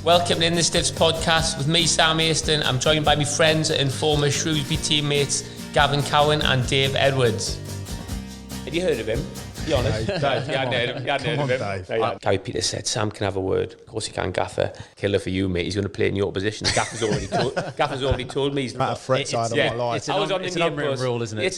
Welcome to In the Stiffs podcast with me, Sam Easton. I'm joined by my friends and former Shrewsbury teammates, Gavin Cowan and Dave Edwards. Have you heard of him? Be honest. Dave, you hadn't heard of him. You hadn't heard of him. Dave. Gary Peters said, Sam can have a word. Of course he can, Gaffer. Killer for you, mate. He's going to play in your position. Gaffer's already told me he's Matt of threat side of my life. It's an unwritten rule, isn't it? It's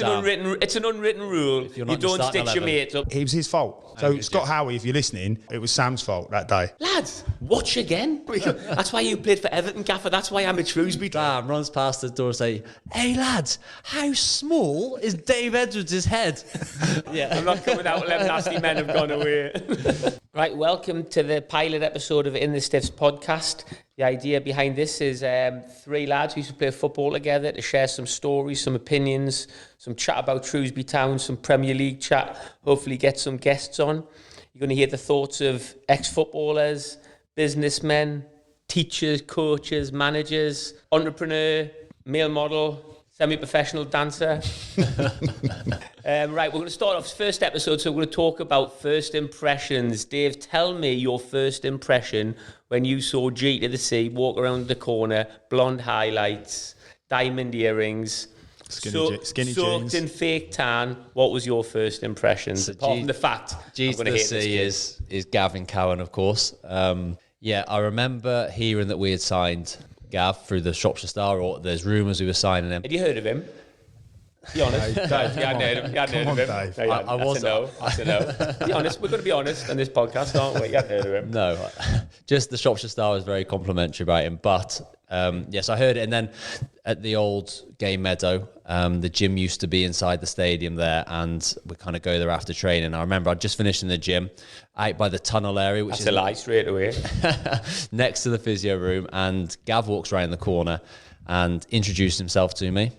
an unwritten rule. You don't stitch your mates up. It was his fault. So Scott Howie, if you're listening, it was Sam's fault that day. Lads, watch again. That's why you played for Everton, Gaffer. That's why I'm at Shrewsbury. Sam runs past the door and say, "Hey lads, how small is Dave Edwards' head?" Yeah, I'm not coming out. Them nasty men have gone away. Right, welcome to the pilot episode of In the Stiffs podcast. The idea behind this is three lads who used to play football together to share some stories, some opinions, some chat about Shrewsbury Town, some Premier League chat, hopefully get some guests on. You're going to hear the thoughts of ex-footballers, businessmen, teachers, coaches, managers, entrepreneur, male model, semi-professional dancer. Right, we're going to start off first episode, so we're going to talk about first impressions. Dave, tell me your first impression when you saw G to the C walk around the corner, blonde highlights, diamond earrings, Skinny soaked jeans. in fake tan. What was your first impression? So Apart G- from the fact G I'm to going to the hate this C kid. is Gavin Cowan, of course. Yeah, I remember hearing that we had signed Gav through the Shropshire Star, or there's rumours we were signing him. Had you heard of him? Be honest. Dave, You hadn't heard of him. You hadn't heard of him. Dave. No, you hadn't. I That's was- a no. That's a no. Be honest. We're going to be honest on this podcast, aren't we? You hadn't heard of him. No, just the Shropshire Star was very complimentary about him. But yes, I heard it. And then at the old game meadow, the gym used to be inside the stadium there, and we kind of go there after training. I remember I'd just finished in the gym out by the tunnel area, which That's is a lie straight away. next to the physio room, and Gav walks around the corner and introduced himself to me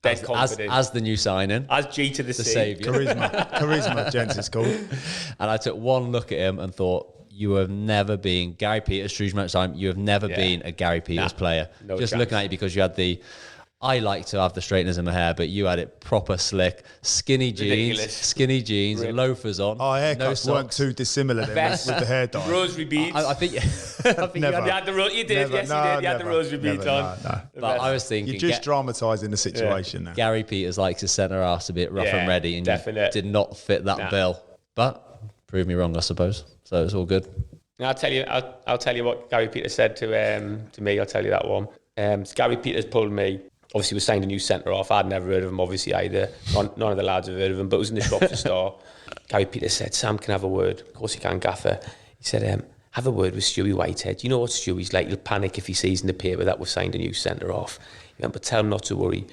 Dead confident. as the new signing, As G to the the C. saviour. Charisma, gents, it's called. And I took one look at him and thought, you have never been Gary Peters, Shrewsbury Match Time. You have never been a Gary Peters player. No Just chance. looking at you because you had I like to have the straighteners in my hair, but you had it proper slick, skinny jeans, Rip. loafers on. Our haircuts no weren't socks. too dissimilar then Vest, with the hair dye. rosary beads. I think, I think Never. You had the you did, Never. yes, No, you did. You had the never. rosary beads Never, on. no. but I was thinking, You're just dramatising the situation now. Gary Peters likes his centre arse a bit rough Yeah, and ready, and definite. you did not fit that bill. But prove me wrong, I suppose. So it's all good. I'll tell you what Gary Peters said to me. I'll tell you that one. Gary Peters pulled me. Obviously, we signed a new centre off. I'd never heard of him, obviously, either. None of the lads have heard of him, but it was in the Shropshire Star. Gary Peters said, Sam can have a word. Of course he can, Gaffer. He said, have a word with Stewie Whitehead. You know what Stewie's like? He'll panic if he sees in the paper that we've signed a new centre off. He went, but tell him not to worry,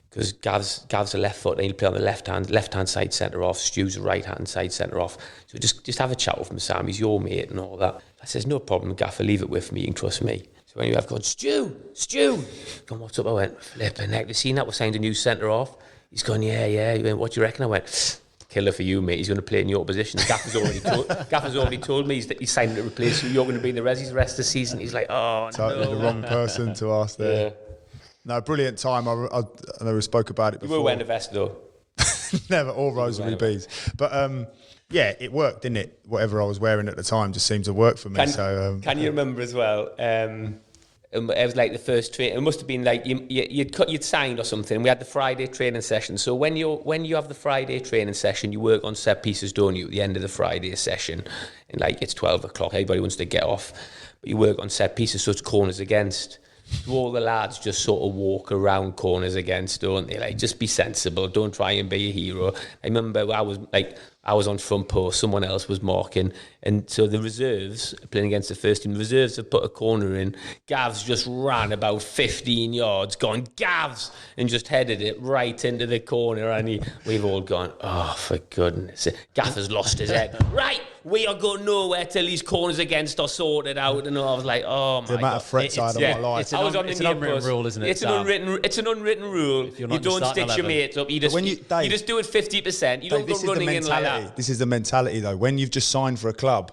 because Gav's a left foot and he'll play on the left hand side centre off. Stu's a right hand side centre off. So just have a chat with him, Sam. He's your mate and all that. I says, no problem, Gaffer. Leave it with me. You can trust me. So when you have gone, Stu, gone, what's up? I went, flipping heck, you seen that? We signed a new centre off. He's gone, yeah. He went, what do you reckon? I went, killer for you, mate. He's going to play in your position. Gaffer's already told me he's signed to replace you. You're going to be in the Resis the rest of the season. He's like, oh, Totally no. the wrong person to ask there. Yeah. No, brilliant time. I know we spoke about it You before. were wearing a vest, though. Never, all rosary beads. But yeah, it worked, didn't it? Whatever I was wearing at the time just seemed to work for me. Can you remember as well? It was like the first train. It must have been like you'd signed or something. We had the Friday training session. So when you have the Friday training session, you work on set pieces, don't you? At the end of the Friday session, and like it's 12 o'clock. Everybody wants to get off, but you work on set pieces, so it's corners against. So all the lads just sort of walk around corners against, don't they? Like, just be sensible. Don't try and be a hero. I remember I was on front post, someone else was marking, and so the reserves playing against the first team, the reserves have put a corner in. Gavs just ran about 15 yards, gone Gavs, and just headed it right into the corner, and we've all gone, oh, for goodness sake. Gaffer's lost his head. Right, we are going nowhere till these corners against are sorted out, and I was like, oh my The amount God. of threat side of my life. I was on the it's an unwritten near-post. rule, isn't it, It's Sam? an unwritten rule. you're You not don't starting stitch your 11. mates up. You when Dave, just do it 50%. You don't This go is the running in like mentality. that. This is the mentality, though. When you've just signed for a club,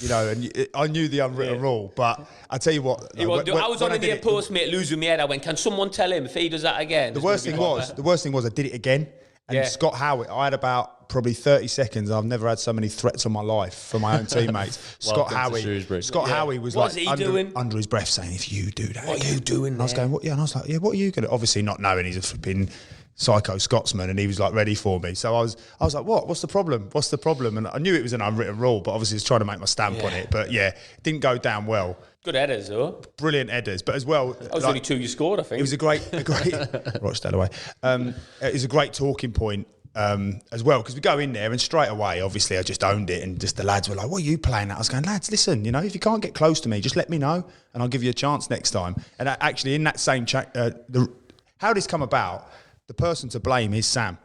you know, and I knew the unwritten rule, but I tell you what, I was on the near it, post, mate, losing my head. I went, can someone tell him if he does that again? the worst thing was I did it again. And Yeah. Scott Howard, I had about probably 30 seconds, I've never had so many threats on my life from my own teammates. Scott Howie was What's like he doing? under his breath saying, if you do that, What are you doing and I was going, what? Yeah, and I was like, yeah, what are you going to? Obviously not knowing he's a flipping psycho Scotsman, and he was like ready for me. So I was like, what's the problem? What's the problem? And I knew it was an unwritten rule, but obviously I was trying to make my stamp on it. But yeah, it didn't go down well. Good headers, though. Brilliant headers, but as well, That was only 2 you scored, I think. it was a great Rochdale away. It was a great talking point as well, because we go in there and straight away, obviously, I just owned it, and just the lads were like, "What are you playing at?" I was going, "Lads, listen, you know, if you can't get close to me, just let me know, and I'll give you a chance next time." And actually, in that same chat, how this come about, the person to blame is Sam.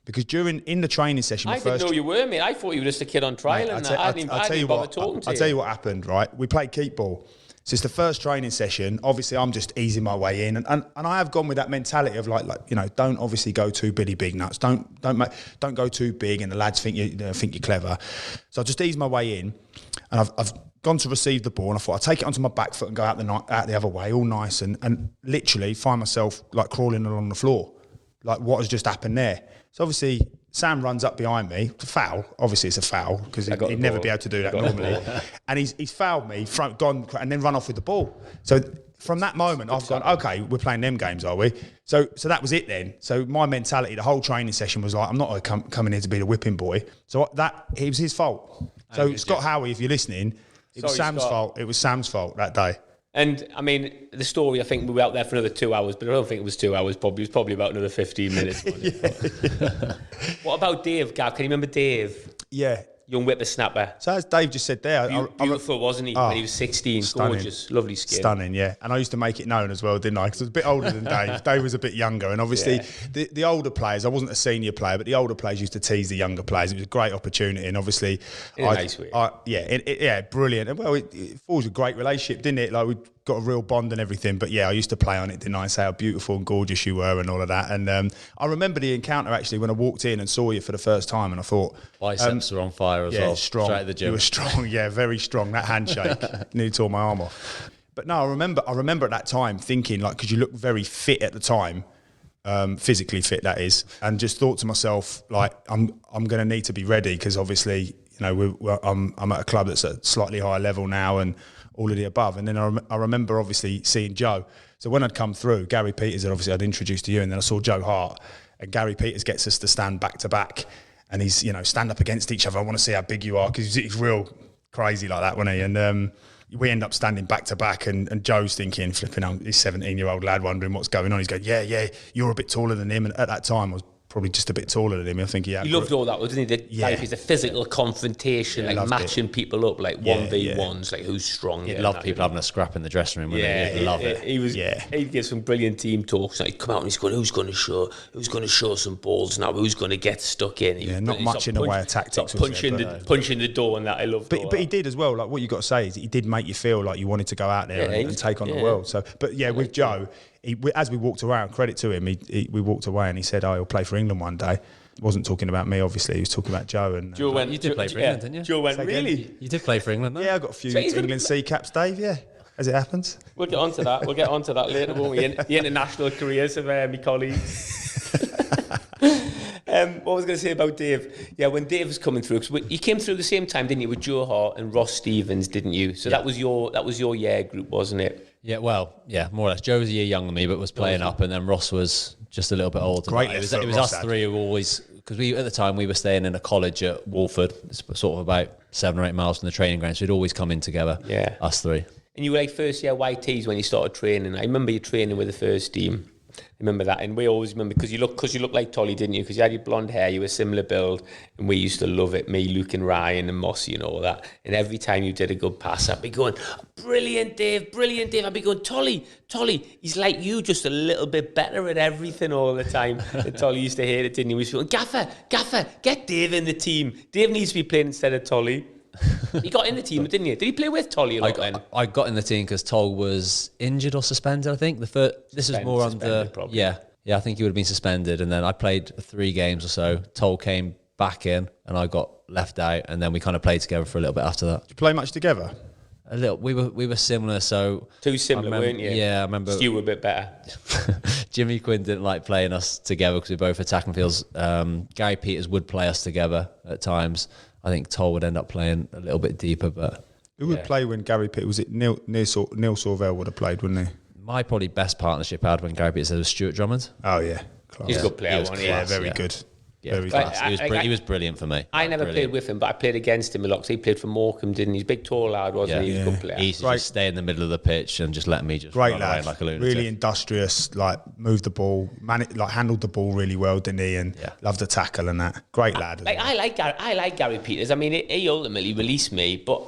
Because in the training session, I didn't know you were, mate. I thought you were just a kid on trial, and I didn't bother talking to you. I'll tell you what happened, right? We played keep ball. So it's the first training session. Obviously, I'm just easing my way in, and I have gone with that mentality of like you know, don't obviously go too big nuts. Don't go too big, and the lads think you're clever. So I just ease my way in, and I've gone to receive the ball, and I thought I'd take it onto my back foot and go out the other way, all nice, and literally find myself like crawling along the floor, like what has just happened there. So obviously, Sam runs up behind me. It's a foul. Obviously, it's a foul because he'd never be able to do that normally. And he's fouled me, gone, and then run off with the ball. So from that moment, I've gone, okay, we're playing them games, are we? So that was it then. So my mentality, the whole training session was like, I'm not coming here to be the whipping boy. So it was his fault. So Scott Howie, if you're listening, it was Sam's fault. It was Sam's fault that day. And I mean, the story, I think we were out there for another 2 hours, but I don't think it was 2 hours. It was probably about another 15 minutes. What about Dave, Gav? Can you remember Dave? Yeah. Young whippersnapper. So as Dave just said there, beautiful, wasn't he? When he was 16, stunning. Gorgeous, lovely skin. Stunning, yeah. And I used to make it known as well, didn't I? Because I was a bit older than Dave. Dave was a bit younger, and obviously the older players. I wasn't a senior player, but the older players used to tease the younger players. It was a great opportunity, and obviously, in a nice way. Brilliant. And well, it forged a great relationship, didn't it? Like we got a real bond and everything. But yeah, I used to play on it, didn't I? Say how beautiful and gorgeous you were and all of that. And I remember the encounter actually when I walked in and saw you for the first time, and I thought biceps were on fire as well. Strong. Straight at the gym. You were strong, yeah, very strong. That handshake nearly tore my arm off. But no, I remember at that time thinking, like, because you looked very fit at the time, physically fit that is, and just thought to myself, like, I'm going to need to be ready because obviously, you know, I'm at a club that's at a slightly higher level now and all of the above. And then I remember obviously seeing Joe. So when I'd come through, Gary Peters, obviously I'd introduced to you, and then I saw Joe Hart, and Gary Peters gets us to stand back to back. And he's, you know, stand up against each other. I want to see how big you are, because he's real crazy like that, wasn't he? And we end up standing back to back, and Joe's thinking, flipping out, this 17-year-old lad wondering what's going on. He's going, yeah, you're a bit taller than him. And at that time, I was probably just a bit taller than him. I think he loved all that, wasn't he? The physical confrontation, like matching people up, like 1v1s, like who's strong. He'd love people having a scrap in the dressing room. He'd love it. He'd give some brilliant team talks. Like, come out and he's going, who's going to show some balls now? Who's going to get stuck in? Not much in the way of tactics. Punching the door, and that I loved. But he did as well. Like what you got to say is he did make you feel like you wanted to go out there and take on the world. So, but yeah, with Joe. As we walked around, credit to him, we walked away and he said, he'll play for England one day. He wasn't talking about me, obviously. He was talking about Joe. And Joe went, you did play for England, didn't you? Joe went, really? You did play for England, though? Yeah, I got a few England C caps, Dave, yeah, as it happens. We'll get onto that. We'll get onto that later, won't we? The international careers of my colleagues. What was I going to say about Dave? Yeah, when Dave was coming through, because you came through the same time, didn't you, with Joe Hart and Ross Stevens, didn't you? So that was your year group, wasn't it? Yeah, well, yeah, more or less. Joe was a year younger than me, but was playing up, and then Ross was just a little bit older. Great. It was us three who always, because at the time we were staying in a college at Walford, sort of about 7 or 8 miles from the training ground, so we'd always come in together. Yeah, us three. And you were like first year YTs when you started training. I remember you training with the first team. Remember that, and we always remember because you look like Tolly, didn't you? Because you had your blonde hair, you were similar build, and we used to love it. Me, Luke, and Ryan, and Mossy, and all that. And every time you did a good pass, I'd be going, brilliant, Dave. I'd be going, Tolly. He's like you, just a little bit better at everything all the time. And Tolly used to hate it, didn't he? We used to go, Gaffer, get Dave in the team. Dave needs to be playing instead of Tolly. He got in the team, didn't you? Did he play with Tolly a lot then? I got in the team because Toll was injured or suspended, I think. This was more on the... Probably. Yeah, I think he would have been suspended. And then I played 3 games or so. Toll came back in and I got left out. And then we kind of played together for a little bit after that. Did you play much together? A little. We were similar. So Too similar, weren't you? Yeah, I remember. Stu were a bit better. Jimmy Quinn didn't like playing us together because we both attack and fields. Gary Peters would play us together at times. I think Toll would end up playing a little bit deeper, but Who would play when Gary Peters? Was it Neil Sorvell would have played, wouldn't he? my probably best partnership I had when Gary Peters was Stuart Drummond. Oh yeah, class. He's a good player, He was wasn't he? Yeah, class, very yeah. good. Yeah, Very class. good. He was brilliant for me. I never played with him, but I played against him a lot because he played for Morecambe, didn't he? He's a big, tall lad, wasn't he? He was a good player. He used to Great. just stay in the middle of the pitch and just let me just Great run lad, around like a lunatic. really industrious. Like moved the ball, handled the ball really well, didn't he? And loved the tackle and that. Great lad. Like I like Gary Peters. I mean, he ultimately released me, but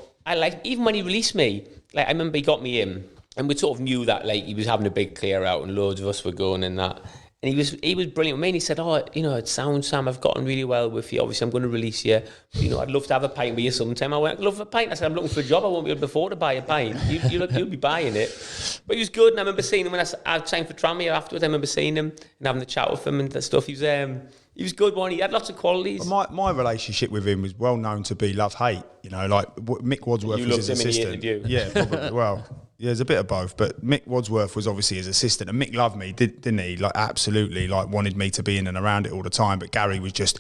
even when he released me, like I remember he got me in, and we sort of knew that like he was having a big clear out, and loads of us were going and that. And he was brilliant with me. And he said, "Oh, it sounds, Sam, I've gotten really well with you. Obviously, I'm going to release you. I'd love to have a pint with you sometime." I went, "Love a pint." I said, "I'm looking for a job. I won't be able to afford to buy a pint. You'll be buying it." But he was good, and I remember seeing him when I signed for Tranmere afterwards. I remember seeing him and having a chat with him and that stuff. He was good, one. He had lots of qualities. My relationship with him was well known to be love-hate. Like Mick Wadsworth You was his loved him assistant. and he hated you. Yeah, probably. Well, yeah, there's a bit of both. But Mick Wadsworth was obviously his assistant, and Mick loved me, didn't he? Like absolutely, like wanted me to be in and around it all the time. But Gary was just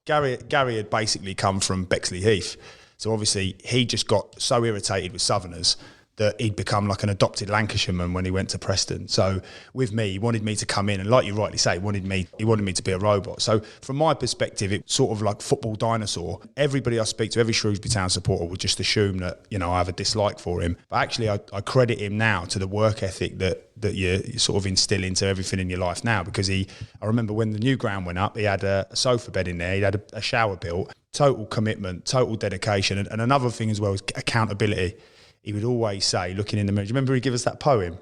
Gary had basically come from Bexley Heath, so obviously he just got so irritated with Southerners that he'd become like an adopted Lancashireman when he went to Preston. So with me, he wanted me to come in, and like you rightly say, he wanted me to be a robot. So from my perspective, it's sort of like football dinosaur. Everybody I speak to, every Shrewsbury Town supporter would just assume that I have a dislike for him. But actually, I credit him now to the work ethic that you sort of instill into everything in your life now. Because I remember when the new ground went up, he had a sofa bed in there, he had a shower built, total commitment, total dedication, and another thing as well is accountability. He would always say, looking in the mirror, do you remember he gave us that poem?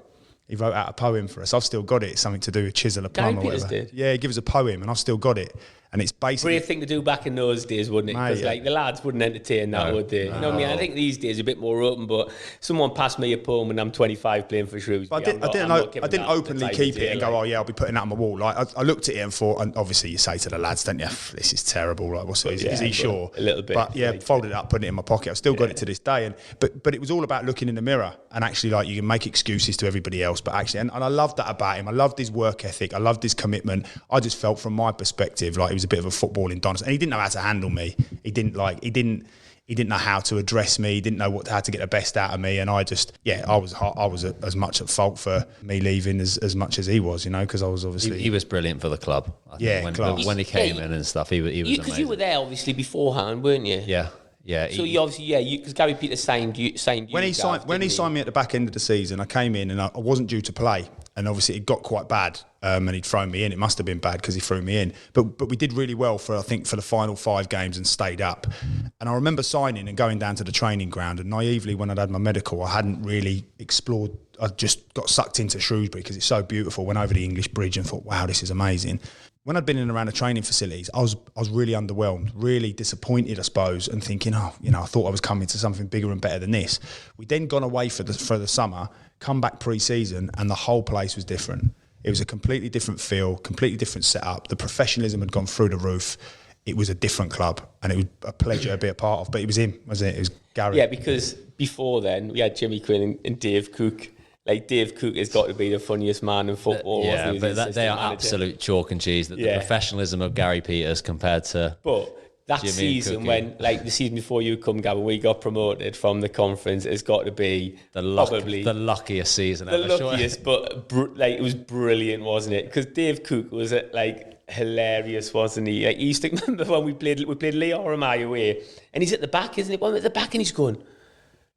He wrote out a poem for us. I've still got it. It's something to do with chisel a plum or whatever. Did? Yeah, he gave us a poem, and I've still got it. And it's basically... Brave thing to do back in those days, wouldn't it? Because the lads wouldn't entertain that, would they? You know what I mean? I think these days are a bit more open, but someone passed me a poem when I'm 25 playing for Shrewsbury. But I didn't openly keep it and go, oh yeah, I'll be putting that on my wall. Like I looked at it and thought, and obviously you say to the lads, don't you, this is terrible. Like, is he sure? A little bit. But yeah, folded it up, put it in my pocket. I've still got it to this day. And but it was all about looking in the mirror and actually like you can make excuses to everybody else, but actually, and I loved that about him. I loved his work ethic. I loved his commitment. I just felt from my perspective like he was a bit of a footballing dinosaur, and he didn't know how to handle me. He didn't know how to address me. He didn't know how to get the best out of me. And I was as much at fault for me leaving as much as he was, because I was obviously... He was brilliant for the club. I think, when he came in and stuff, he was amazing. Because you were there obviously beforehand, weren't you? Yeah. Yeah. So you obviously, because Gary Peters signed you. When he signed me at the back end of the season, I came in and I wasn't due to play. And obviously it got quite bad, and he'd thrown me in. It must have been bad because he threw me in. But we did really well for the final 5 games and stayed up. And I remember signing and going down to the training ground. And naively, when I'd had my medical, I hadn't really explored. I just got sucked into Shrewsbury because it's so beautiful. Went over the English Bridge and thought, wow, this is amazing. When I'd been in and around the training facilities, I was really underwhelmed, really disappointed, I suppose, and thinking, I thought I was coming to something bigger and better than this. We'd then gone away for the summer, come back pre-season, and the whole place was different. It was a completely different feel, completely different setup. The professionalism had gone through the roof. It was a different club, and it was a pleasure to be a part of. But it was him, wasn't it? It was Gary. Yeah, because before then, we had Jimmy Quinn and Dave Cook. Like, Dave Cook has got to be the funniest man in football. Yeah, but they are absolute chalk and cheese. The professionalism of Gary Peters compared to... But that Jimmy season when, like the season before you come, Gavin, we got promoted from the conference, it's got to be probably the luckiest season ever. The luckiest, but it was brilliant, wasn't it? Because Dave Cook was hilarious, wasn't he? Like, he used to remember when we played Leo Ramai away, and he's at the back, isn't he? Well, at the back, and he's going,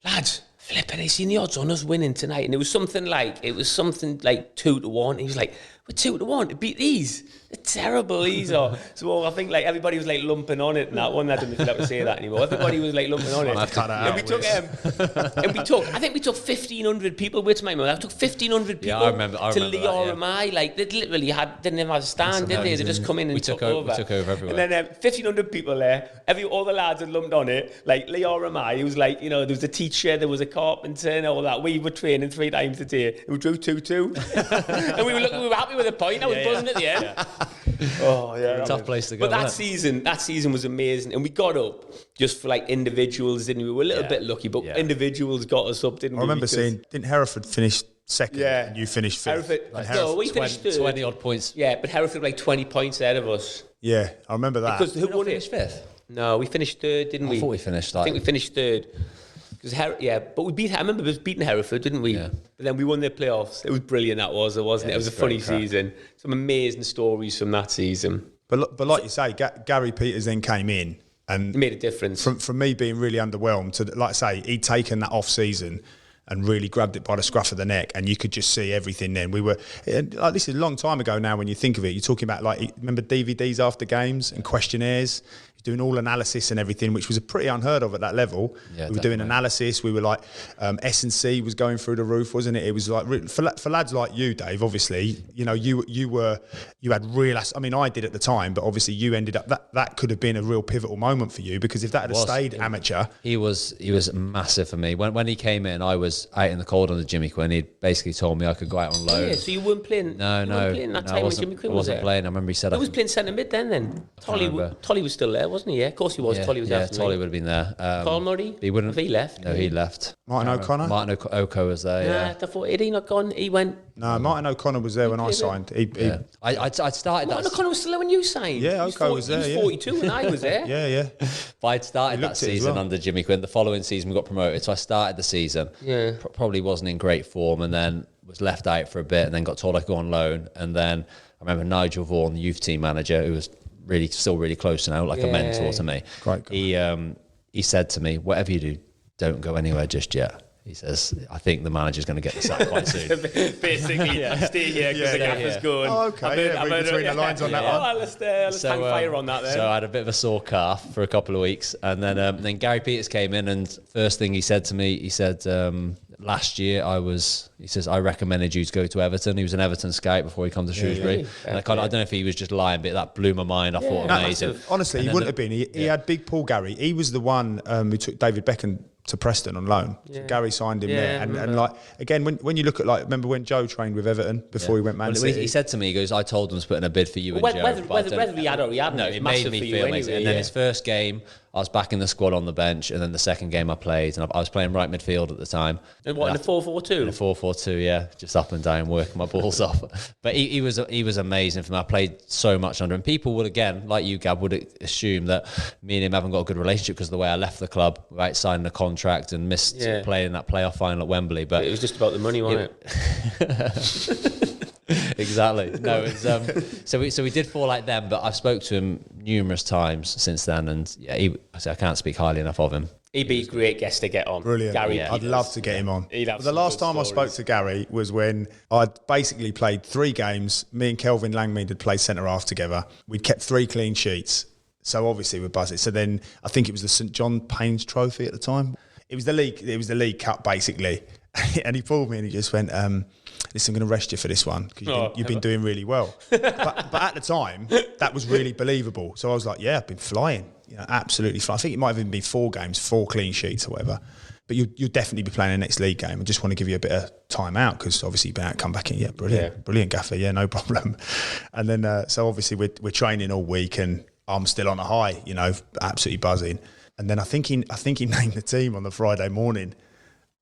lads, flipping, I seen the odds on us winning tonight, and it was something like 2-1. He was like, we're 2-1 to beat these. They're terrible, these are. So I think everybody was lumping on it, and that one, I don't know if you'll have to say that anymore. Everybody was lumping on it. And we took, I think we took 1,500 people with my mum. I took 1,500 people I remember to Leo Ramai. They literally didn't have a stand, did they? They just come in and took over. We took over everywhere. And then 1,500 people there. All the lads had lumped on it. Leo Ramai, he was there was a teacher, there was a carpenter and all that. We were training 3 times a day. We drew 2-2. And we were happy happy with the point. I was buzzing at the end. Oh yeah, Tough place to go. But that wasn't season was amazing, and we got up just for like individuals, didn't we? We were a little bit lucky, but individuals got us up, didn't we? I remember seeing, didn't Hereford finish second? Yeah. And you finished fifth. Hereford, And no, we it? finished 20, third. 20 odd points. Yeah, but Hereford were like 20 points ahead of us. Yeah, I remember that. Because who won Finished it? fifth. No, we finished third, didn't we? I thought we finished. I think we finished third. But we beat. I remember we beating Hereford, didn't we? Yeah. But then we won their playoffs. It was brilliant. That was, wasn't it? It was a funny season. Some amazing stories from that season. But like you say, Gary Peters then came in and It made a difference. from me being really underwhelmed to, like I say, he'd taken that off season and really grabbed it by the scruff of the neck, and you could just see everything then. We were, like, this is a long time ago now when you think of it. You're talking about, like, remember DVDs after games and questionnaires? Doing all analysis and everything, which was pretty unheard of at that level. Yeah, we were doing analysis. We were like, S&C was going through the roof, wasn't it? It was like, for lads like you, Dave, obviously, you know, you had real, I mean, I did at the time, but obviously you ended up, that could have been a real pivotal moment for you, because if that had stayed amateur. He was massive for me. When he came in, I was out in the cold under Jimmy Quinn. He basically told me I could go out on loan. Yeah, so you weren't playing. No, you weren't playing that no, time when Jimmy Quinn I was wasn't there. playing. I remember he said Who was playing centre mid then? Tolly was still there, wasn't he? Yeah, of course he was. Tolly was yeah, after Tolly me. would have been there. Carl Murray? He wouldn't. Have he left? No, he left. Martin O'Connor? Martin Oko was there. Nah, Yeah. I thought, had he not gone? He went. No, Martin O'Connor was there when I played signed. Yeah. I started Martin that. O'Connor was still there when you signed. Yeah, He was Oko was there, He yeah. was 42 when I was there. Yeah. But I'd started that looked it as season well. under Jimmy Quinn. The following season we got promoted, so I started the season. Yeah. Probably wasn't in great form, and then was left out for a bit, and then got told I could go on loan. And then I remember Nigel Vaughan, the youth team manager, who was still really close now, like a mentor to me. Great guy. He said to me, "Whatever you do, don't go anywhere just yet." He says, "I think the manager's going to get the sack quite soon." Basically, stay here because the gaffer's going. Oh, okay. Read between the lines on that one. Oh, let's hang fire on that then. So I had a bit of a sore calf for a couple of weeks, and then Gary Peters came in, and first thing he said to me, he said, last year he says, I recommended you to go to Everton. He was an Everton scout before he come to Shrewsbury. And I don't know if he was just lying, but that blew my mind. I thought amazing. Honestly, he wouldn't have been. He had big Paul Gary. He was the one who took David Beckham to Preston on loan. So Gary signed him there. And like, again, when you look at, like, remember when Joe trained with Everton before he went Man City? He said to me, he goes, I told them to put in a bid for you and Joe. Whether we had or we hadn't, no, it's it made massive me for you feel amazing. anyway, And then his first game, I was back in the squad on the bench, and then the second game I played, and I was playing right midfield at the time. And what, in the 4-4-2? In a 4-4-2, yeah, just up and down, working my balls off. But he was amazing for me. I played so much under him. People would, again, like you, Gab, would assume that me and him haven't got a good relationship because of the way I left the club, right, signing a contract and missed playing that playoff final at Wembley. But it was just about the money, wasn't it? Exactly. No, it's so we did fall like them, but I've spoke to him numerous times since then, and I can't speak highly enough of him. He'd be a great guest to get on. Brilliant. Gary I'd love to get him on. He'd have The some last good time I spoke stories. to Gary was when I'd basically played 3 games. Me and Kelvin Langmead had played centre half together. We'd kept 3 clean sheets. So obviously we're buzzing. So then I think it was the St John Payne's Trophy at the time. It was the League Cup basically. And he pulled me and he just went, listen, I'm going to rest you for this one because you've been doing really well. but at the time, that was really believable. So I was like, yeah, I've been flying, absolutely flying. I think it might have even been 4 games, 4 clean sheets or whatever. But you'll definitely be playing the next league game. I just want to give you a bit of time out because obviously you've been out, come back in. Yeah, brilliant, Gaffer. Yeah, no problem. And then, so obviously we're training all week and I'm still on a high, absolutely buzzing. And then I think he named the team on the Friday morning.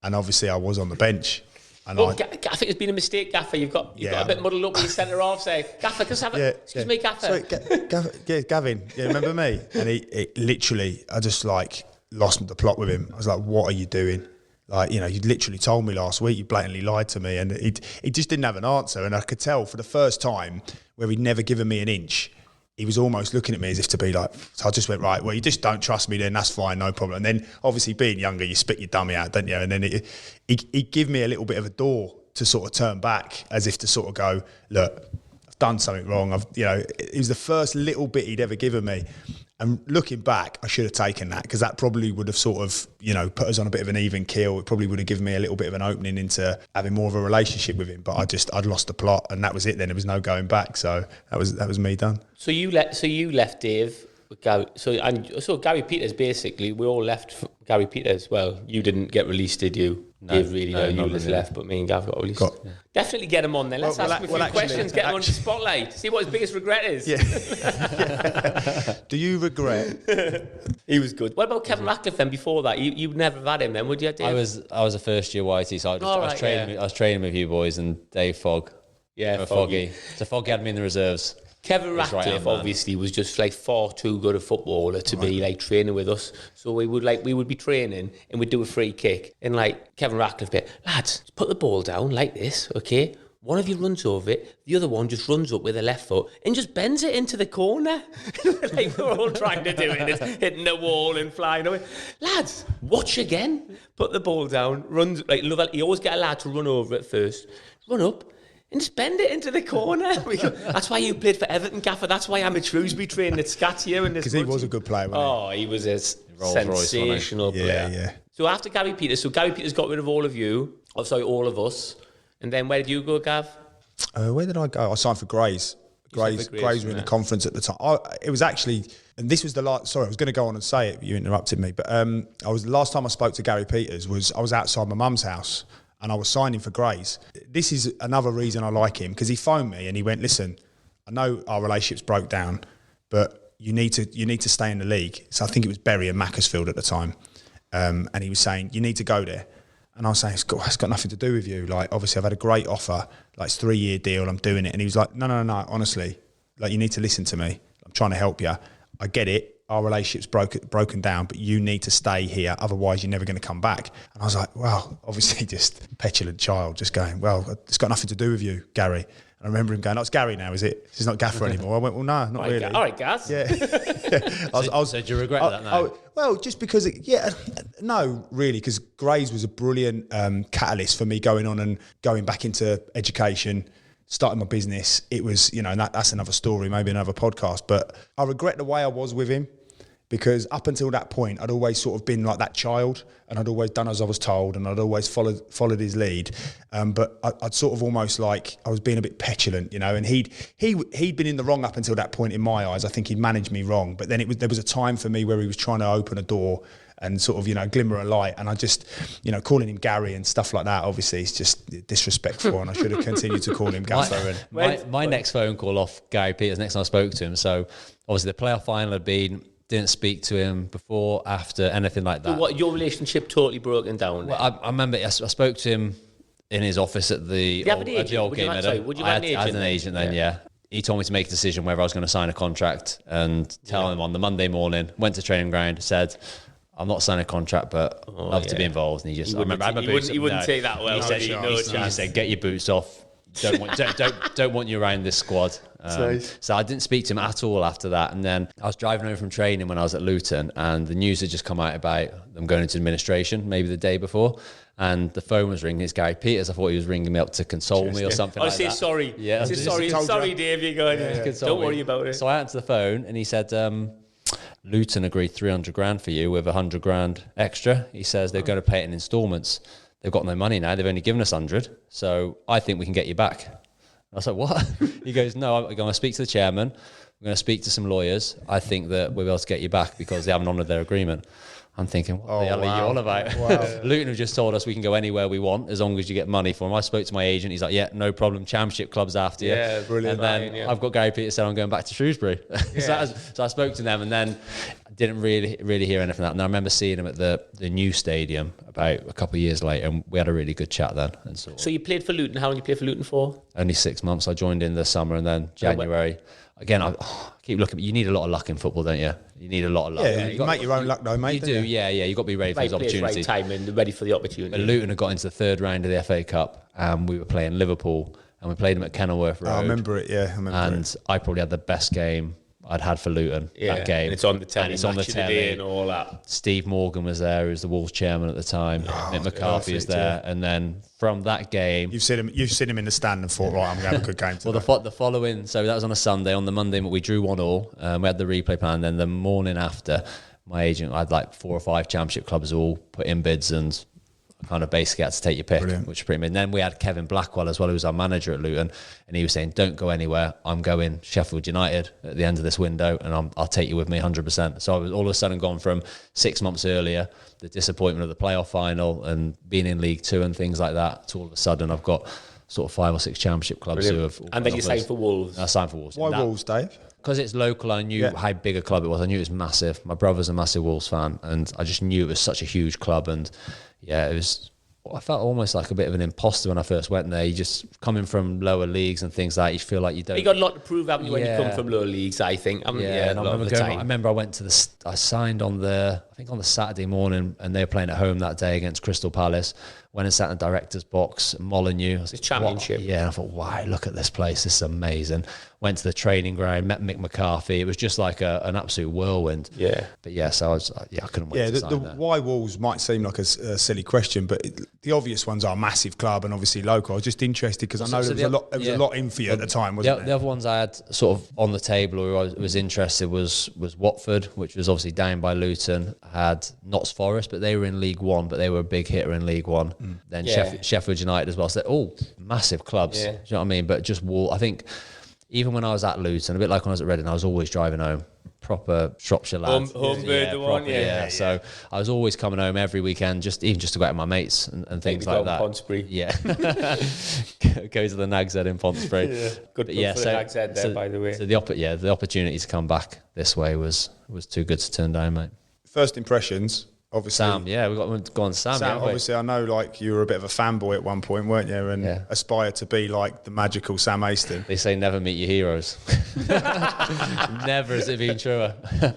And obviously I was on the bench. And I think it's been a mistake, Gaffer. You've got a bit muddled up with your centre half. Say, Gaffer, can I have it? Excuse me, Gaffer. Sorry, Gavin. Yeah, remember me? And he literally, I just like lost the plot with him. I was like, "What are you doing?" Like, you literally told me last week. You blatantly lied to me, and he just didn't have an answer. And I could tell for the first time where he'd never given me an inch. He was almost looking at me as if to be like, so I just went, right, well, you just don't trust me then, that's fine, no problem. And then obviously being younger, you spit your dummy out, don't you? And then he'd give me a little bit of a door to sort of turn back as if to sort of go, look, I've done something wrong. It was the first little bit he'd ever given me. And looking back, I should have taken that because that probably would have sort of, put us on a bit of an even keel. It probably would have given me a little bit of an opening into having more of a relationship with him. But I'd lost the plot, and that was it. Then there was no going back. So that was me done. So you left Dave. So Gary Peters, basically, we all left Gary Peters. Well, you didn't get released, did you? No, Dave really, no, you not just really. left, but me and Gav got released. Definitely get him on then. Let's ask him a few actually, questions, get him on the spotlight, see what his biggest regret is. Yeah. Do you regret? He was good. What about Kevin Ratcliffe then before that? You'd never have had him then, would you, Dave? I was a first year Whitey, so I was training with you boys and Dave Fogg. Yeah, Foggy. So Foggy had me in the reserves. Kevin That's right, Ratcliffe man. obviously was just like far too good a footballer to be like training with us. So we would be training and we'd do a free kick and like Kevin Ratcliffe be, lads, put the ball down like this, okay? One of you runs over it, the other one just runs up with the left foot and just bends it into the corner. Like we're all trying to do it, and it's hitting the wall and flying away. Lads, watch again. Put the ball down, runs like you always get a lad to run over it first, run up. And just bend it into the corner. That's why you played for Everton, Gaffer. That's why I'm at Shrewsbury training at Scat here. Because he was a good player, wasn't he was a Rolls-Royce, sensational player. Yeah. So after Gary Peters, Gary Peters got rid of all of you. Oh, sorry, all of us. And then where did you go, Gav? Where did I go? I signed for Grays. Grays were in the conference at the time. It was actually, and this was the last. Sorry, I was going to go on and say it, but you interrupted me. But the last time I spoke to Gary Peters I was outside my mum's house. And I was signing for Grays. This is another reason I like him, because he phoned me and he went, listen, I know our relationships broke down, but you need to stay in the league. So I think it was Bury and Macclesfield at the time. And he was saying, you need to go there. And I was saying, it's got nothing to do with you. Like, obviously I've had a great offer, like it's a 3-year deal, I'm doing it. And he was like, no, honestly, like you need to listen to me. I'm trying to help you. I get it. Our relationship's broken down, but you need to stay here, otherwise you're never going to come back. And I was like, well, obviously just a petulant child, just going, well, it's got nothing to do with you, Gary. And I remember him going, oh, it's Gary now, is it? He's not Gaffer anymore. I went, well, no, not really. All right, Gaz. Yeah. So do you regret that now? Well, just because, no, really, because Grays was a brilliant catalyst for me going on and going back into education, starting my business. It was, and that's another story, maybe another podcast. But I regret the way I was with him, because up until that point, I'd always sort of been like that child, and I'd always done as I was told, and I'd always followed his lead. But I'd sort of almost like I was being a bit petulant, and he'd been in the wrong up until that point in my eyes. I think he'd managed me wrong. But then there was a time for me where he was trying to open a door and sort of, glimmer a light. And I just, calling him Gary and stuff like that, obviously, is just disrespectful. And I should have continued to call him Gaffer. My next phone call off Gary Peters, next time I spoke to him. So obviously the playoff final had been, didn't speak to him before, after, anything like that. So what, your relationship totally broken down? Well, I remember I spoke to him in his office at the old game. Would you have an agent? I had an agent then, yeah. He told me to make a decision whether I was going to sign a contract and tell him on the Monday morning, went to training ground, said, I'm not signing a contract, but I'd love to be involved. And he just, he wouldn't take that well. He just said, get your boots off. Don't want you around this squad. So I didn't speak to him at all after that. And then I was driving home from training when I was at Luton, and the news had just come out about them going into administration maybe the day before. And the phone was ringing. It's Gary Peters. I thought he was ringing me up to console me or something like that. Sorry. Yeah, sorry, Dave. You're going. Don't worry about it. So I answered the phone, and he said, Luton agreed 300 grand for you with 100 grand extra. He says they're going to pay it in installments. They've got no money now. They've only given us 100. So I think we can get you back. And I was like, what? He goes, no, I'm going to speak to the chairman. I'm going to speak to some lawyers. I think that we'll be able to get you back because they haven't honoured their agreement. I'm thinking, what the hell are you on about? Wow. Luton have just told us we can go anywhere we want as long as you get money for them. I spoke to my agent. He's like, yeah, no problem. Championship club's after you. Yeah, brilliant. And then I've got Gary Peters saying I'm going back to Shrewsbury. Yeah. so I spoke to them, and then I didn't really hear anything of that. And I remember seeing him at the new stadium about a couple of years later, and we had a really good chat then. And so you played for Luton. How long did you play for Luton for? Only 6 months. I joined in the summer, and then January. Again, I keep looking. You need a lot of luck in football, don't you? You need a lot of luck. Yeah, you make your own luck, though, mate. You do, yeah. You've got to be ready for those opportunities. Right time and ready for the opportunity. But Luton had got into the third round of the FA Cup, and we were playing Liverpool, and we played them at Kenilworth Road. I remember it. Yeah, I remember it. I probably had the best game I'd had for Luton that game. And it's on the telly. It's on the telly and all that. Steve Morgan was there, who was the Wolves chairman at the time. Mick McCarthy is there, and then from that game, you've seen him in the stand and thought, right, I'm going to have a good game today. Well, the following, so that was on a Sunday. On the Monday, we drew 1-1. We had the replay plan. Then the morning after, my agent, I had like 4 or 5 championship clubs all put in bids, and I kind of basically had to take your pick, Brilliant. which is pretty. And then we had Kevin Blackwell as well, who was our manager at Luton, and he was saying, "Don't go anywhere. I'm going Sheffield United at the end of this window, and I'll take you with me 100%." So I was all of a sudden gone from 6 months earlier, the disappointment of the playoff final and being in League Two and things like that, to all of a sudden I've got sort of 5 or 6 championship clubs who have. And then you signed for Wolves. I signed for Wolves. Why Wolves, Dave? Because it's local, I knew how big a club it was. I knew it was massive. My brother's a massive Wolves fan, and I just knew it was such a huge club. And yeah, it was. I felt almost like a bit of an imposter when I first went there. You just coming from lower leagues and things like that, you feel like you don't. You got a lot to prove, haven't you, when you come from lower leagues? I think. And I remember I went to I signed on the Saturday morning, and they were playing at home that day against Crystal Palace. Went and sat in the director's box, Molineux. It's a championship. And I thought, wow, look at this place. This is amazing. Went to the training ground, met Mick McCarthy. It was just like an absolute whirlwind. Yeah. But yeah, so I couldn't wait to sign there. Why Wolves might seem like a silly question, but the obvious ones are a massive club and obviously local. I was just interested because I know there was a lot in for you at the time, wasn't there? The other ones I had sort of on the table or I was interested was Watford, which was obviously down by Luton. I had Notts Forest, but they were in League One, but they were a big hitter in League One. Then Sheffield United as well. So they're all massive clubs. Yeah. Do you know what I mean? But just I think even when I was at Luton, a bit like when I was at Reading, I was always driving home. Proper Shropshire lad. So I was always coming home every weekend, just to go out with my mates and things like that. Ponsbury. Yeah. Go to the Nag's Head in Ponsbury. Good for the Nag's Head there, by the way. So the opportunity to come back this way was too good to turn down, mate. First impressions, obviously. Sam, we've got to go on Sam. Obviously, I know like you were a bit of a fanboy at one point, weren't you? And aspired to be like the magical Sam Haston. They say never meet your heroes. Never has it been truer.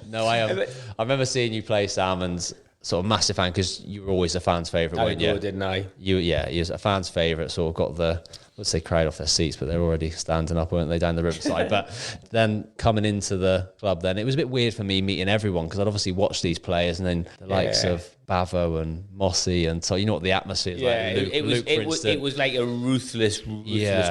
No, I am. I remember seeing you play, Sam, and sort of massive fan because you were always a fan's favourite, weren't you? Didn't I? You was a fan's favourite, sort of got the, let's say, crowd off their seats, but they're already standing up, weren't they, down the riverside? But then coming into the club, then it was a bit weird for me meeting everyone because I'd obviously watched these players and then the likes of Bavo and Mossy, and so you know what the atmosphere is like. It was like a ruthless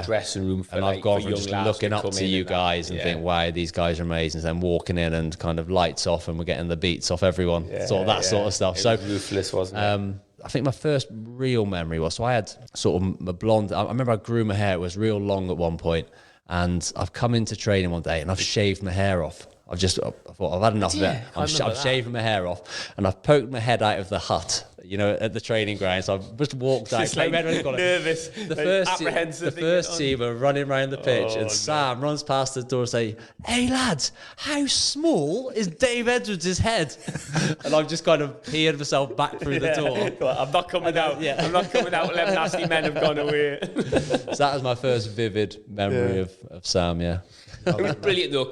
dressing room for, and I've gone from just looking up to you guys and think, wow, these guys are amazing. And then walking in and kind of lights off and we're getting the beats off everyone, sort of stuff. So ruthless, wasn't it? I think my first real memory was, so I had sort of a blonde, I remember I grew my hair, it was real long at one point, and I've come into training one day and I've shaved my hair off. I thought I've had enough of it. I'm shaving my hair off and I've poked my head out of the hut, at the training ground. So I've just walked out. Just like nervous, the first team are running around the pitch and Sam runs past the door and say, "Hey lads, how small is Dave Edwards' head?" And I've just kind of peered myself back through the door. I'm not coming out. Yeah. I'm not coming out. 11 nasty men have gone away. So that was my first vivid memory of Sam. Yeah. It was brilliant though,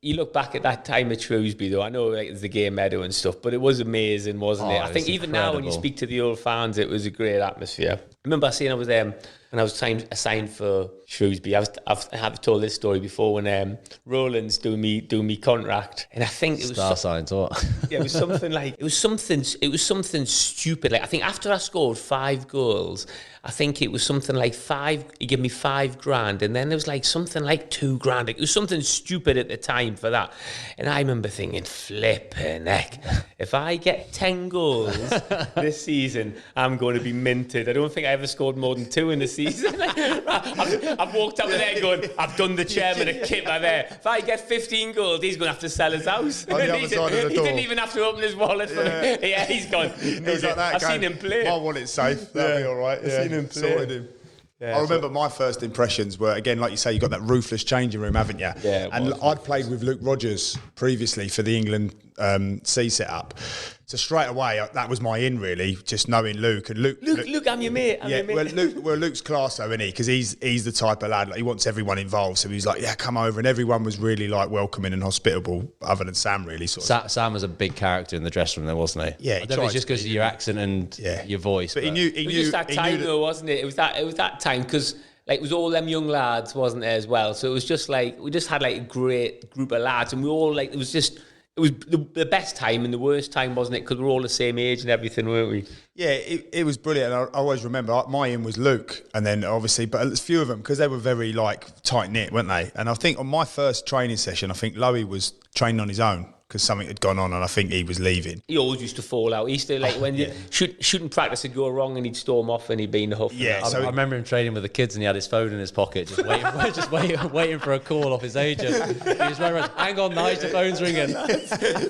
you look back at that time at Shrewsbury though, I know like it's the game meadow and stuff, but it was amazing, wasn't it? I think even now when you speak to the old fans, it was a great atmosphere. I remember saying I was when I was assigned for Shrewsbury. I've told this story before when Roland's doing me contract, and I think it was star signs. What? Yeah, it was something stupid. Like I think after I scored 5 goals, I think it was something like 5. He gave me $5,000, and then there was like something like $2,000. It was something stupid at the time for that, and I remember thinking, flipping heck, if I get 10 goals this season, I'm going to be minted. I don't think I ever scored more than 2 in the season. I've walked out there going, I've done the chairman a kipper there. If I get 15 goals, he's going to have to sell his house. On the other side of the door. He didn't even have to open his wallet for me. Yeah, he's gone. He's like that. I've seen him play. My wallet's safe. That'll be all right. I've seen him play. Sorted him. Yeah, I remember my first impressions were, again, like you say, you got that ruthless changing room, haven't you? Yeah. And I'd played with Luke Rogers previously for the England C set-up. So straight away, that was my in, really, just knowing Luke. And Luke, I'm your mate. Luke's class, though, isn't he? Because he's the type of lad, like, he wants everyone involved. So he was like, yeah, come over. And everyone was really, like, welcoming and hospitable, other than Sam, really. Sam was a big character in the dressing room there, wasn't he? Yeah. I don't know if it's just because of your accent and your voice. But he knew. It was just that time, though, wasn't it? It was that time, because... Like, it was all them young lads, wasn't there, as well? So it was just like, we just had like a great group of lads, and we all like, it was the best time and the worst time, wasn't it? Because we're all the same age and everything, weren't we? Yeah, it was brilliant. I always remember my in was Luke, and then obviously, but a few of them, because they were very like tight knit, weren't they? And I think on my first training session, I think Lowy was training on his own. because something had gone on, and I think he was leaving. He always used to fall out. He used to, like, when shooting practice would go wrong and he'd storm off and he'd be in the huff. Yeah, I so remember him training with the kids and he had his phone in his pocket, just waiting for a call off his agent. He was running around, hang on, Nige, the phone's ringing.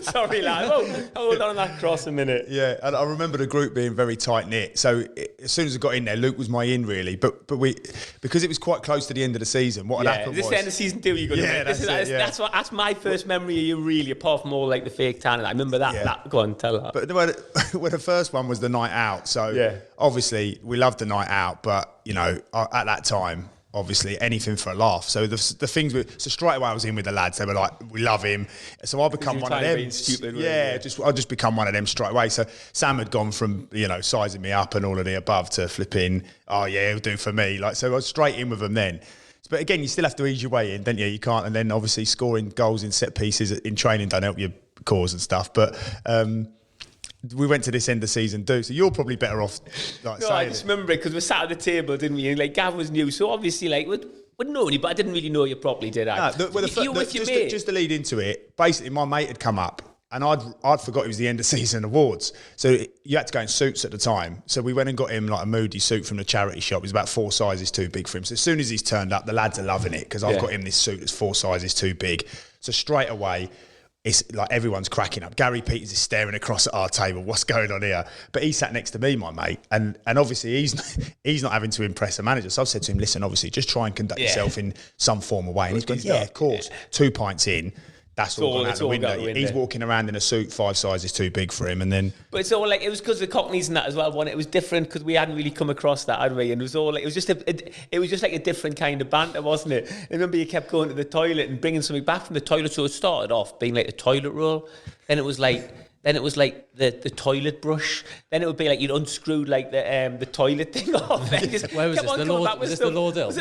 Sorry, lad. Hold on that cross a minute. Yeah, and I remember the group being very tight knit. So as soon as I got in there, Luke was my in really, but we, because it was quite close to the end of the season. What had happened this was, the end of season 2. You got that's my first memory of you, really. Apart from all like the fake tan, I remember that. Yeah. Go on, tell that. But when the first one was the night out, so Yeah. obviously we loved the night out, but you know, at that time, obviously anything for a laugh. So the things so straight away I was in with the lads. They were like, we love him. So I become one of them. Being stupid, I just become one of them straight away. So Sam had gone from, you know, sizing me up and all of the above to flipping, oh yeah, he'll do for me. Like, so I was straight in with them then. But again, you still have to ease your way in, don't you? You can't, and then obviously scoring goals in set pieces in training don't help your cause and stuff. But we went to this end of season do, so you're probably better off. Like, No, I just remember it because we sat at the table, didn't we? And like Gav was new, so obviously like we'd know you, but I didn't really know you properly, did I? You with your mate. Just to lead into it, basically my mate had come up. And I'd forgot it was the end of season awards. So you had to go in suits at the time. So we went and got him like a Moody suit from the charity shop. It was about 4 sizes too big for him. So as soon as he's turned up, the lads are loving it because I've got him this suit that's 4 sizes too big. So straight away, it's like everyone's cracking up. Gary Peters is staring across at our table. What's going on here? But he sat next to me, my mate, and obviously he's not having to impress the manager. So I've said to him, listen, obviously just try and conduct yourself in some form of way. And he's going, yeah, of course. 2 pints in. That's all gone out the window. He's walking around in a suit 5 sizes too big for him, and then. But it's all like it was because the Cockneys and that as well. One, it was different because we hadn't really come across that, had we? And it was all like it was just like a different kind of banter, wasn't it? I remember you kept going to the toilet and bringing something back from the toilet. So it started off being like a toilet roll, then it was like the toilet brush. Then it would be like you'd unscrewed like the toilet thing off. Where was this? Was this the Lauderdale? Was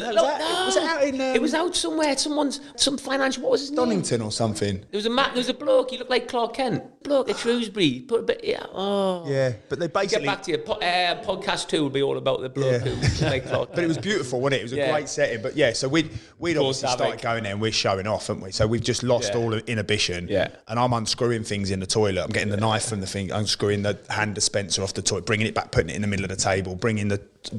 it out in? It was out somewhere. Some financial. What was his name? Donington or something. There was a bloke. He looked like Clark Kent. Bloke at Shrewsbury. Put a bit. Yeah. Oh. Yeah, but they basically. Get back to you. Podcast 2 will be all about the bloke who looked like Clark Kent. But it was beautiful, wasn't it? It was a great setting. But yeah, so we'd obviously started going there and we're showing off, haven't we? So we've just lost all inhibition. Yeah. And I'm unscrewing things in the toilet. I'm getting the knife from the thing, unscrewing the hand dispenser off the toilet, bringing it back, putting it in the middle of the table, bringing the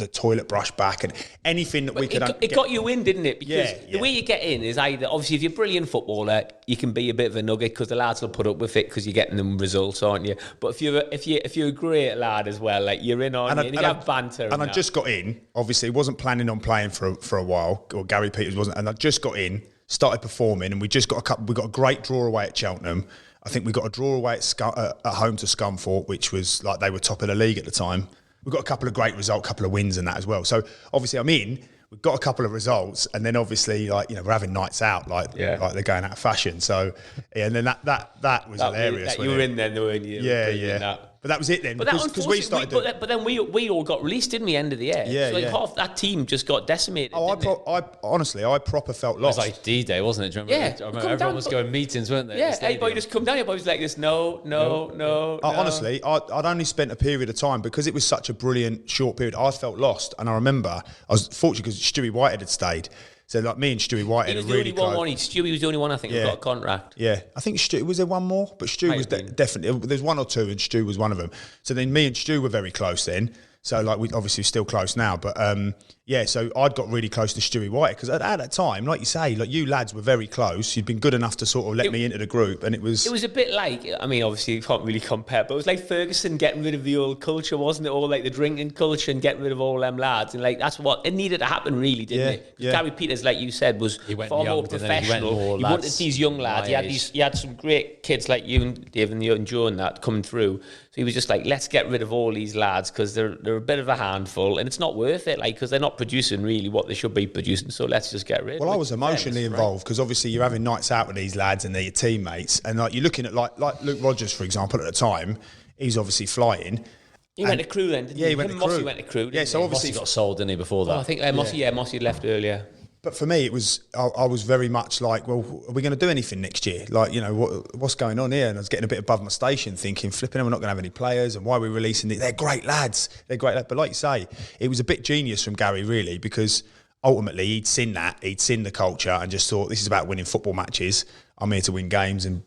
toilet brush back, and anything that we could. It got you in, didn't it? Because the way you get in is either obviously if you're a brilliant footballer, you can be a bit of a nugget because the lads will put up with it because you're getting them results, aren't you? But if you're a great lad as well, like you're in on and you have banter. And I just got in. Obviously, wasn't planning on playing for a while, or Gary Peters wasn't. And I just got in, started performing, and we just got we got a great draw away at Cheltenham. I think we got a draw away at home to Scunthorpe, which was like they were top of the league at the time. We got a couple of great results, a couple of wins and that as well. So obviously I'm in. We've got a couple of results, and then obviously like we're having nights out like they're going out of fashion. So and then that was hilarious. You were in then, weren't you? Yeah. But that was it then, because we started. But then we all got released, didn't we? End of the year. Yeah, so half that team just got decimated. I honestly proper felt lost. It was like D-Day, wasn't it? Do you remember? Yeah, I remember everyone was going meetings, weren't they? Yeah, everybody just come down. Everybody was like this. No. Honestly, I'd only spent a period of time because it was such a brilliant short period. I felt lost, and I remember I was fortunate because Stewie Whitehead had stayed. So like me and Stewie Whitehead are really close. Stewie was the only one I think who got a contract. Yeah, I think Stu was there one more, but Stu was definitely there's one or two, and Stu was one of them. So then me and Stu were very close then. So like we obviously still close now, but so I'd got really close to Stewie White because at that time, like you say, like you lads were very close. You'd been good enough to sort of let me into the group, and it was a bit like, I mean, obviously you can't really compare, but it was like Ferguson getting rid of the old culture, wasn't it? All like the drinking culture and getting rid of all them lads, and like that's what it needed to happen, really, didn't it? Yeah. Gary Peters, like you said, was far more professional. He wanted these young lads. He had some great kids like you and Dave and Joe and that coming through. So he was just like, let's get rid of all these lads because they're a bit of a handful and it's not worth it, like because they're not producing really what they should be producing. So let's just get rid of them. Well, I was emotionally involved because obviously you're having nights out with these lads and they're your teammates, and like you're looking at like Luke Rogers, for example, at the time, he's obviously flying. He went to Crewe then, didn't he? Yeah, he went to Crewe. Mossy went to Crewe. Yeah, so obviously Mossy got sold, didn't he, before that? I think Mossy had left earlier. But for me, it was I was very much like, well, are we going to do anything next year? Like, you know, what's going on here? And I was getting a bit above my station, thinking, flipping, we're not going to have any players, and why are we releasing these? They're great lads. But like you say, it was a bit genius from Gary, really, because ultimately he'd seen the culture and just thought, this is about winning football matches. I'm here to win games and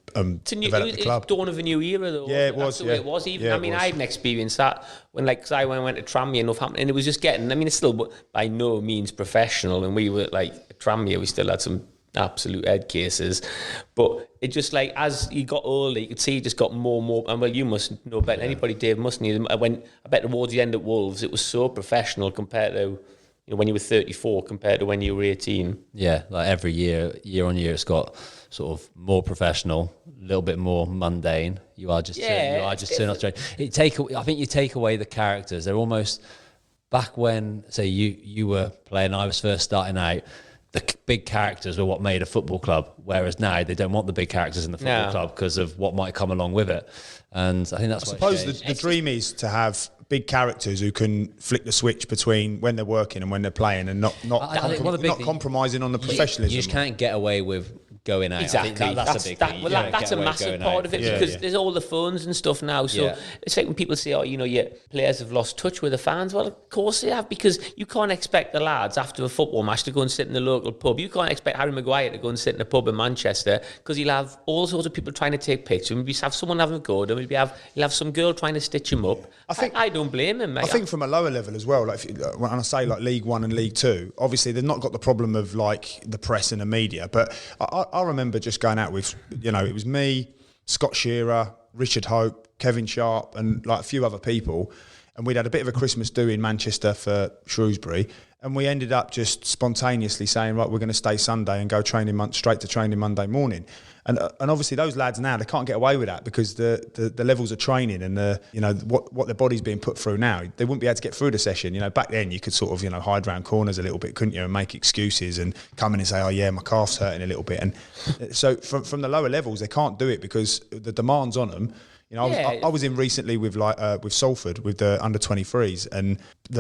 develop the club. It was dawn of a new era, though. Yeah, it was. That's the way it was. Even, Yeah, I mean, I hadn't experienced that when, like, cause I went to Tranmere and Northampton, and it was just getting. I mean, it's still by no means professional, and we were like at Tranmere, we still had some absolute head cases, but it just like as you got older, you could see it just got more and more. And well, you must know better than anybody, Dave, mustn't you? When I bet towards the end at Wolves, it was so professional compared to. When you were 34 compared to when you were 18. Yeah, like every year on year, it's got sort of more professional, a little bit more mundane. You are just turning off straight. I think you take away the characters. They're almost back when, say, you were playing, I was first starting out. The big characters were what made a football club, whereas now they don't want the big characters in the football club because of what might come along with it. And I think that's I suppose the dream is to have big characters who can flick the switch between when they're working and when they're playing, and not compromising on the professionalism. You just can't get away with going out. Exactly. I think that's a big thing. Well, that's a massive part of it because there's all the phones and stuff now. So it's like when people say, oh, players have lost touch with the fans. Well, of course they have, because you can't expect the lads after a football match to go and sit in the local pub. You can't expect Harry Maguire to go and sit in a pub in Manchester, because he'll have all sorts of people trying to take pictures. Maybe have someone having a go at him. He'll have some girl trying to stitch him up. I don't blame him, mate. I think from a lower level as well, like when I say like League One and League Two, obviously they've not got the problem of like the press and the media. But I remember just going out with, it was me, Scott Shearer, Richard Hope, Kevin Sharp, and like a few other people. And we'd had a bit of a Christmas do in Manchester for Shrewsbury. And we ended up just spontaneously saying, right, we're going to stay Sunday and go straight to training Monday morning. And obviously those lads now, they can't get away with that because the levels of training and what their body's being put through now, they wouldn't be able to get through the session. Back then you could sort of, hide round corners a little bit, couldn't you, and make excuses and come in and say, oh yeah, my calf's hurting a little bit. And so from the lower levels, they can't do it because the demand's on them. I was in recently with Salford with the under 23s, and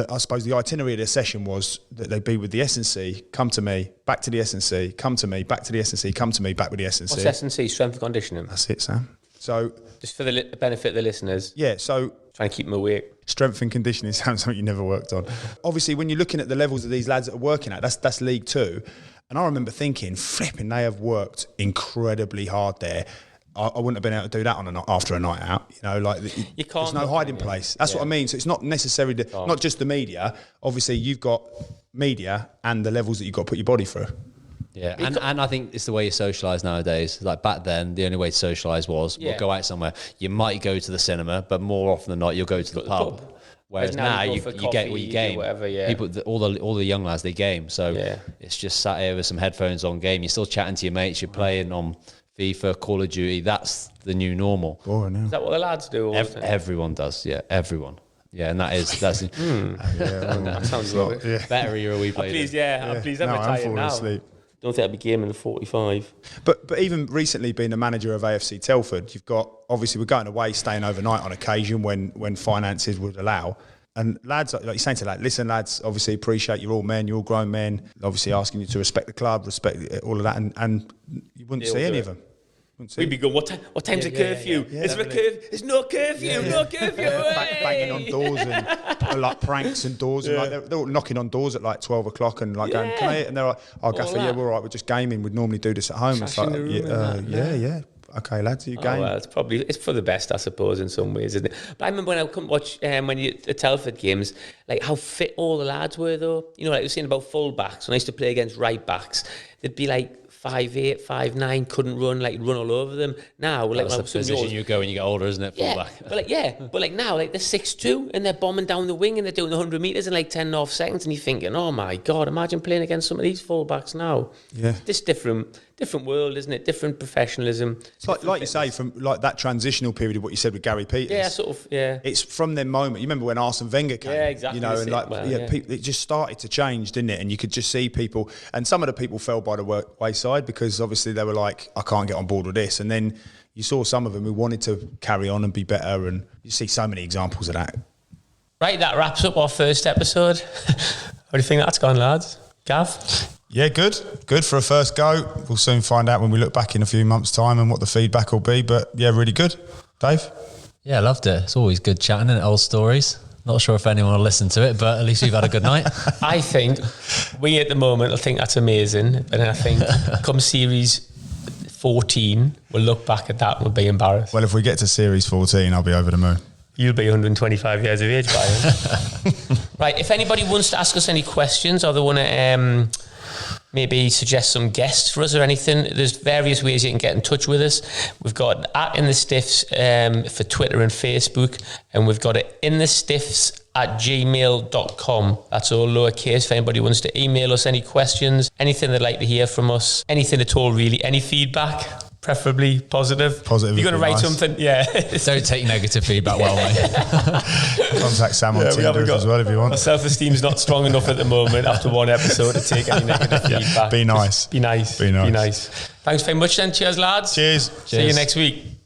I suppose the itinerary of their session was that they'd be with the S&C, come to me, back to the S&C, come to me, back to the S&C, come to me, back with the S&C. What's S&C? Strength and conditioning. That's it, Sam. So just for the benefit of the listeners. Yeah, so trying to keep them awake. Strength and conditioning sounds something you never worked on. Obviously, when you're looking at the levels that these lads are working at, that's League Two, and I remember thinking, flipping, they have worked incredibly hard there. I wouldn't have been able to do that after a night out. You can't. There's no hiding place. That's what I mean. So it's not necessarily not just the media. Obviously, you've got media and the levels that you've got to put your body through. Yeah, and I think it's the way you socialise nowadays. Like back then, the only way to socialise was we'll go out somewhere. You might go to the cinema, but more often than not, you'll go to the pub. Whereas now you get what you game. Whatever, People, all the young lads, they game. So it's just sat here with some headphones on game. You're still chatting to your mates. You're playing on FIFA, Call of Duty. That's the new normal. Boring, yeah. Is that what the lads do? Everyone does. Yeah, everyone. Yeah, and that's that sounds lovely. Yeah. Better you're a wee player. Please, please, I'm retired now. Asleep. Don't think I'll be gaming at 45. But even recently being the manager of AFC Telford, you've got, obviously we're going away, staying overnight on occasion when finances would allow. And lads, like you're saying to that, listen, lads, obviously appreciate you're all men, you're all grown men, obviously asking you to respect the club, respect all of that, and you wouldn't see any of them. We'd be going, what time's the curfew? Is there a curfew? There's no curfew, no curfew. Banging on doors and like pranks and doors. And like they're all knocking on doors at like 12 o'clock and like going, can I? And they're like, oh, Gaffer, we're all right, we're just gaming. We'd normally do this at home. It's like, yeah. Okay, lads, you game. Well, it's for the best, I suppose, in some ways, isn't it? But I remember when I come watch the Telford games, like how fit all the lads were, though. Like you were saying about full backs. When I used to play against right backs, they'd be like 5'8", 5'9", couldn't run all over them. Now, that's the position you go when you get older, isn't it? Fullback. But now, like they're 6'2", and they're bombing down the wing, and they're doing 100 metres in like 10.5 seconds, and you're thinking, oh my God, imagine playing against some of these fullbacks now. Yeah, this different world, isn't it? Different professionalism. It's like you say, from like that transitional period of what you said with Gary Peters. Yeah, sort of. Yeah, it's from their moment. You remember when Arsene Wenger came? Yeah, exactly. People, it just started to change, didn't it? And you could just see people, and some of the people fell by the wayside because obviously they were like, I can't get on board with this. And then you saw some of them who wanted to carry on and be better, and you see so many examples of that. Right, that wraps up our first episode. How do you think that's gone, lads? Gav? Yeah, good for a first go. We'll soon find out when we look back in a few months' time and what the feedback will be. But yeah, really good. Dave? Yeah, I loved it. It's always good chatting and old stories. Not sure if anyone will listen to it, but at least we've had a good night. I think we at the moment, I think that's amazing. But then I think come series 14, we'll look back at that and we'll be embarrassed. Well, if we get to series 14, I'll be over the moon. You'll be 125 years of age by then. Right, if anybody wants to ask us any questions or they want to maybe suggest some guests for us or anything, there's various ways you can get in touch with us. We've got @InTheStiffs for Twitter and Facebook, and we've got it inthestiffs@gmail.com. That's all lowercase. If anybody wants to email us any questions, anything they'd like to hear from us, anything at all really, any feedback, preferably positive. Positive. You're going to write nice. something, yeah. Don't take negative feedback well, mate. Contact Sam on Tinder as well if you My want. self-esteem's not strong enough at the moment after one episode to take any negative feedback. Be nice. Be nice. Be nice. Be nice. Thanks very much then. Cheers, lads. Cheers. See you next week.